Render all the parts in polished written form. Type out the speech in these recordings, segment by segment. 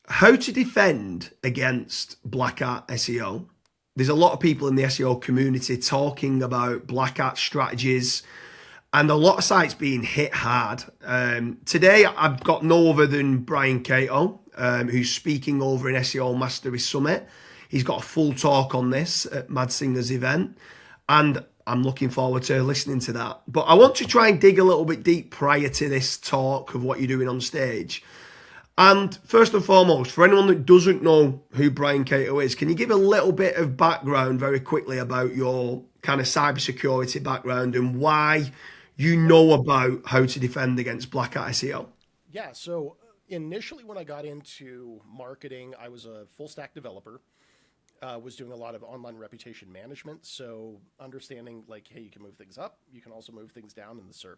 how to defend against black hat SEO. There's a lot of people in the SEO community talking about black hat strategies and a lot of sites being hit hard. Today, I've got no other than Brian Kato, who's speaking over in SEO Mastery Summit. He's got a full talk on this at Mad Singer's event, and I'm looking forward to listening to that. But I want to try and dig a little bit deep prior to this talk of what you're doing on stage. And first and foremost, for anyone that doesn't know who Brian Kato is, can you give a little bit of background very quickly about your kind of cybersecurity background and why you know about how to defend against black hat SEO? Yeah, so initially when I got into marketing, I was a full stack developer. Was doing a lot of online reputation management, so understanding like, hey, you can move things up, you can also move things down in the SERP.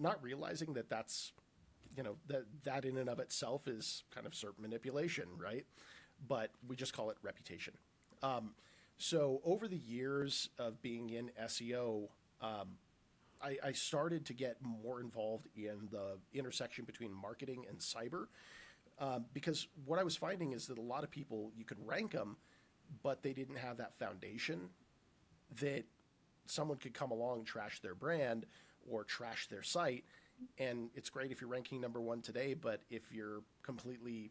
Not realizing that that's, that in and of itself is kind of SERP manipulation, right? But we just call it reputation. So over the years of being in SEO, I started to get more involved in the intersection between marketing and cyber, because what I was finding is that a lot of people, you could rank them, but they didn't have that foundation that someone could come along, trash their brand or trash their site. And it's great if you're ranking number one today, but if you're completely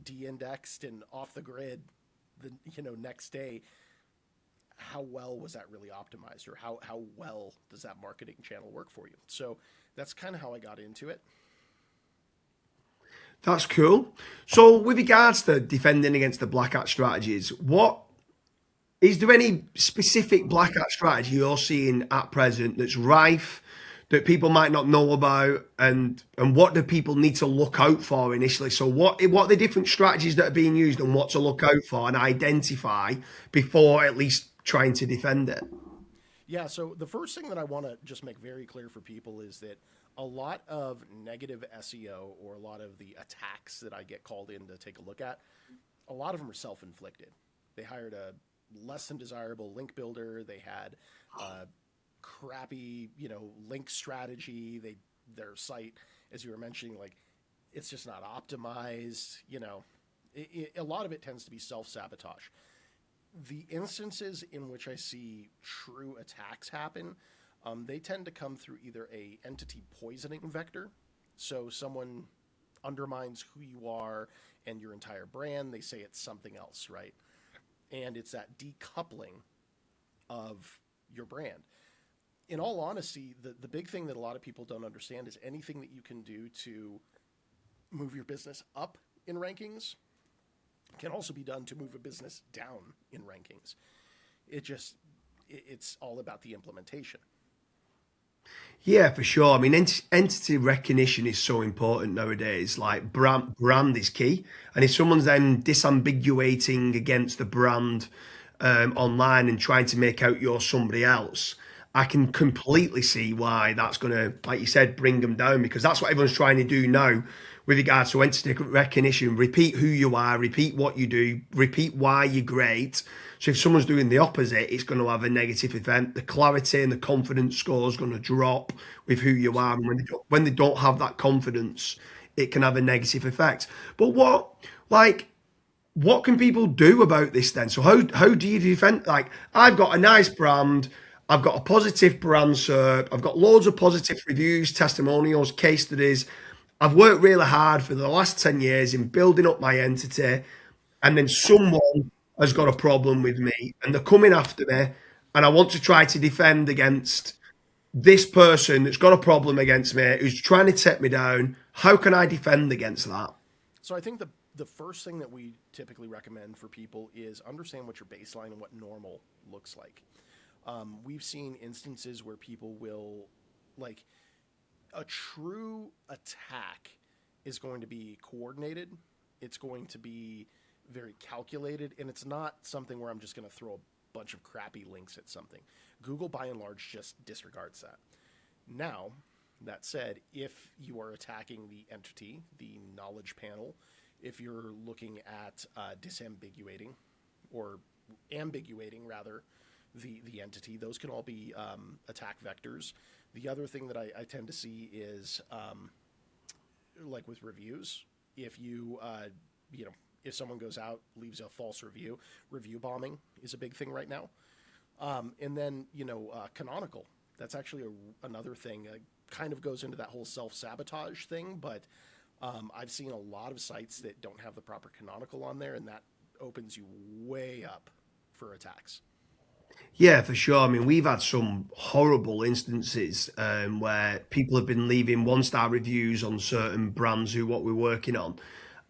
de-indexed and off the grid the next day, how well was that really optimized, or how well does that marketing channel work for you? So that's kind of how I got into it. That's cool. So, with regards to defending against the black hat strategies, what is there any specific black hat strategy you're seeing at present that's rife that people might not know about, and what do people need to look out for initially? So, what are the different strategies that are being used and what to look out for and identify before at least trying to defend it? Yeah, so the first thing that I want to just make very clear for people is that a lot of negative SEO, or a lot of the attacks that I get called in to take a look at, a lot of them are self-inflicted. They hired a less than desirable link builder. They had a crappy, link strategy. Their site, as you were mentioning, like, it's just not optimized. A lot of it tends to be self-sabotage. The instances in which I see true attacks happen, they tend to come through either a entity poisoning vector, so someone undermines who you are and your entire brand. They say it's something else, right? And it's that decoupling of your brand. In all honesty, the big thing that a lot of people don't understand is anything that you can do to move your business up in rankings can also be done to move a business down in rankings. It's all about the implementation. Yeah, for sure. I mean, entity recognition is so important nowadays. Like brand is key, and if someone's then disambiguating against the brand online and trying to make out you're somebody else, I can completely see why that's going to, like you said, bring them down, because that's what everyone's trying to do now with regards to entity recognition. Repeat who you are, repeat what you do, repeat why you're great. So if someone's doing the opposite, it's going to have a negative event. The clarity and the confidence score is going to drop with who you are. And when they don't have that confidence, it can have a negative effect. But what can people do about this then? So how do you defend? Like, I've got a nice brand, I've got a positive brand SERP, I've got loads of positive reviews, testimonials, case studies. I've worked really hard for the last 10 years in building up my entity, and then someone has got a problem with me and they're coming after me, and I want to try to defend against this person that's got a problem against me, who's trying to take me down. How can I defend against that? So I think the first thing that we typically recommend for people is understand what your baseline and what normal looks like. We've seen instances where people will, like, a true attack is going to be coordinated. It's going to be very calculated, and it's not something where I'm just going to throw a bunch of crappy links at something. Google, by and large, just disregards that. Now, that said, if you are attacking the entity, the knowledge panel, if you're looking at disambiguating or ambiguating, rather, the entity, those can all be attack vectors. The other thing that I tend to see is like with reviews, if you if someone goes out, leaves a false review bombing is a big thing right now. And then, canonical. That's actually another thing. Kind of goes into that whole self-sabotage thing, but I've seen a lot of sites that don't have the proper canonical on there, and that opens you way up for attacks. Yeah, for sure. I mean, we've had some horrible instances where people have been leaving one-star reviews on certain brands who what we're working on.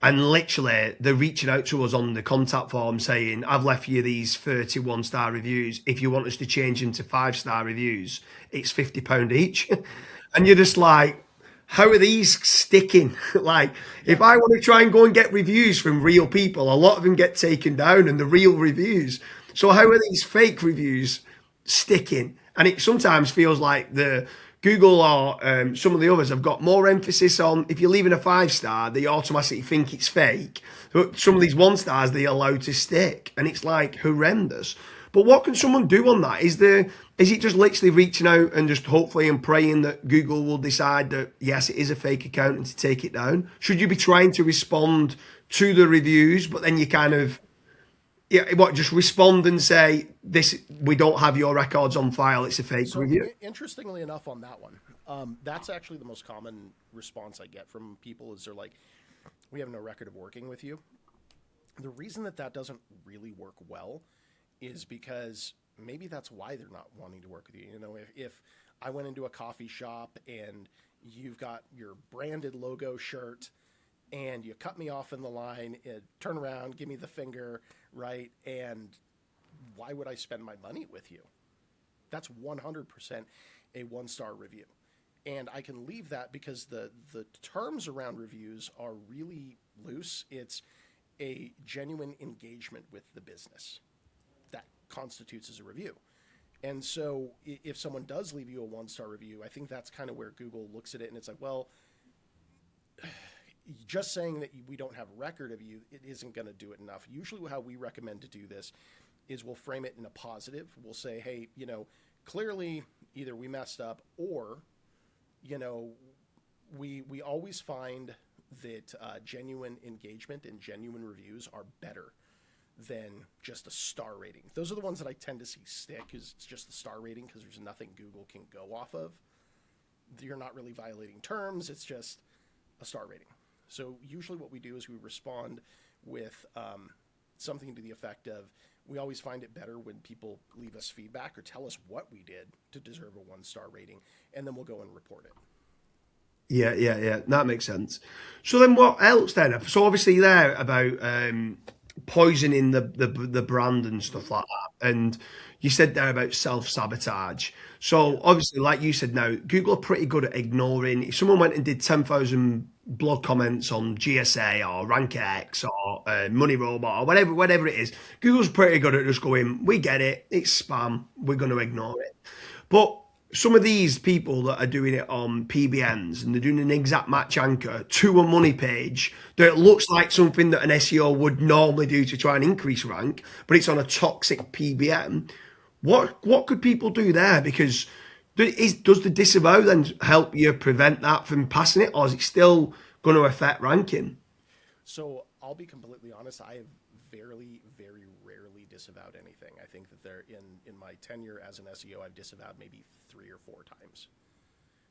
And literally, they're reaching out to us on the contact form saying, I've left you these 31-star reviews. If you want us to change them to 5-star reviews, it's £50 each. And you're just like, how are these sticking? Like, if I want to try and go and get reviews from real people, a lot of them get taken down and the real reviews. So how are these fake reviews sticking? And it sometimes feels like the Google or some of the others have got more emphasis on if you're leaving a 5-star, they automatically think it's fake. But some of these 1-stars they allow to stick, and it's like horrendous. But what can someone do on that? Is it just literally reaching out and just hopefully and praying that Google will decide that yes, it is a fake account and to take it down? Should you be trying to respond to the reviews, but then you kind of just respond and say this? We don't have your records on file. It's a fake review. Interestingly enough, on that one, that's actually the most common response I get from people is they're like, "We have no record of working with you." The reason that doesn't really work well is because maybe that's why they're not wanting to work with you. If I went into a coffee shop and you've got your branded logo shirt and you cut me off in the line, turn around, give me the finger, right? And why would I spend my money with you? That's 100% a 1-star review. And I can leave that because the terms around reviews are really loose. It's a genuine engagement with the business that constitutes as a review. And so if someone does leave you a 1-star review, I think that's kind of where Google looks at it and it's like, well, just saying that we don't have a record of you, it isn't going to do it enough. Usually how we recommend to do this is we'll frame it in a positive. We'll say, hey, clearly either we messed up or, we always find that genuine engagement and genuine reviews are better than just a star rating. Those are the ones that I tend to see stick, is it's just the star rating because there's nothing Google can go off of. You're not really violating terms. It's just a star rating. So usually what we do is we respond with something to the effect of, we always find it better when people leave us feedback or tell us what we did to deserve a 1-star rating, and then we'll go and report it. Yeah. That makes sense. So then what else then? So obviously there about poisoning the brand and stuff like that. And you said there about self-sabotage. So obviously, like you said now, Google are pretty good at ignoring. If someone went and did 10,000 blog comments on GSA or RankX or Money Robot or whatever it is, Google's pretty good at just going, we get it, it's spam, we're going to ignore it. But some of these people that are doing it on PBNs and they're doing an exact match anchor to a money page that looks like something that an SEO would normally do to try and increase rank, but it's on a toxic PBN. What could people do there? Because does the disavow then help you prevent that from passing it, or is it still going to affect ranking? So I'll be completely honest. I have very, very rarely disavowed anything. I think that in my tenure as an SEO, I've disavowed maybe 3 or 4 times.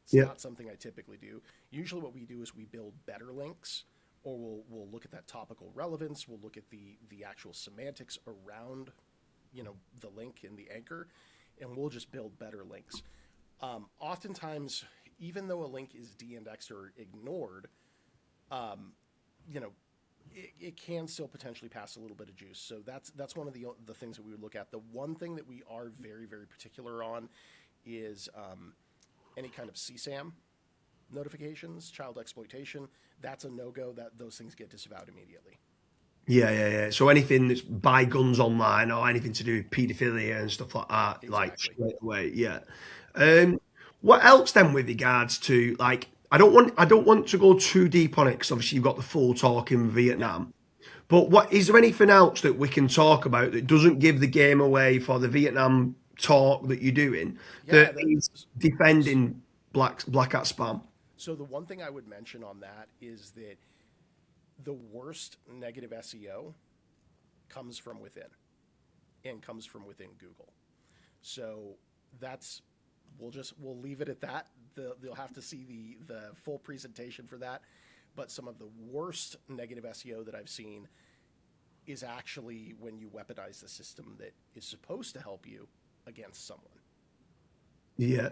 It's not something I typically do. Usually what we do is we build better links, or we'll look at that topical relevance. We'll look at the actual semantics around, the link and the anchor, and we'll just build better links. Oftentimes, even though a link is de-indexed or ignored, it can still potentially pass a little bit of juice. So that's one of the things that we would look at. The one thing that we are very, very particular on is any kind of CSAM notifications, child exploitation. That's a no-go. Those things get disavowed immediately. Yeah. So anything that's buy guns online or anything to do with paedophilia and stuff like that, Exactly. like straight away. Yeah. What else then with regards to like? I don't want to go too deep on it because obviously you've got the full talk in Vietnam. But what is there anything else that we can talk about that doesn't give the game away for the Vietnam talk that you're doing that is defending black hat spam? So the one thing I would mention on that is that the worst negative SEO comes from within and comes from within Google. So we'll leave it at that. They'll have to see the full presentation for that. But some of the worst negative SEO that I've seen is actually when you weaponize the system that is supposed to help you against someone. Yeah.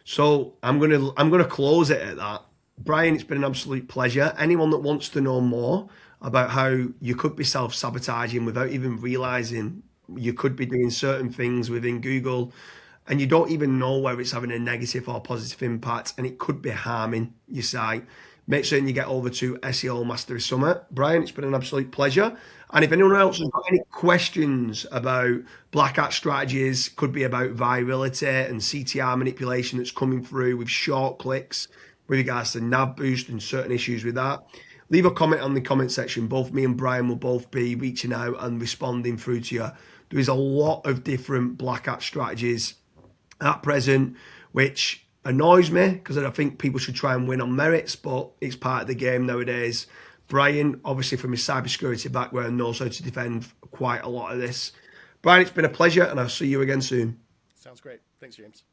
So I'm gonna close it at that. Brian, it's been an absolute pleasure. Anyone that wants to know more about how you could be self-sabotaging without even realizing you could be doing certain things within Google and you don't even know whether it's having a negative or positive impact and it could be harming your site, make certain you get over to SEO Mastery Summit. Brian, it's been an absolute pleasure. And if anyone else has got any questions about black hat strategies, could be about virality and CTR manipulation that's coming through with short clicks with regards to nav boost and certain issues with that, leave a comment on the comment section. Both me and Brian will both be reaching out and responding through to you. There is a lot of different black hat strategies at present, which annoys me because I think people should try and win on merits, but it's part of the game nowadays. Brian, obviously from his cybersecurity background, knows how to defend quite a lot of this. Brian, it's been a pleasure and I'll see you again soon. Sounds great. Thanks, James.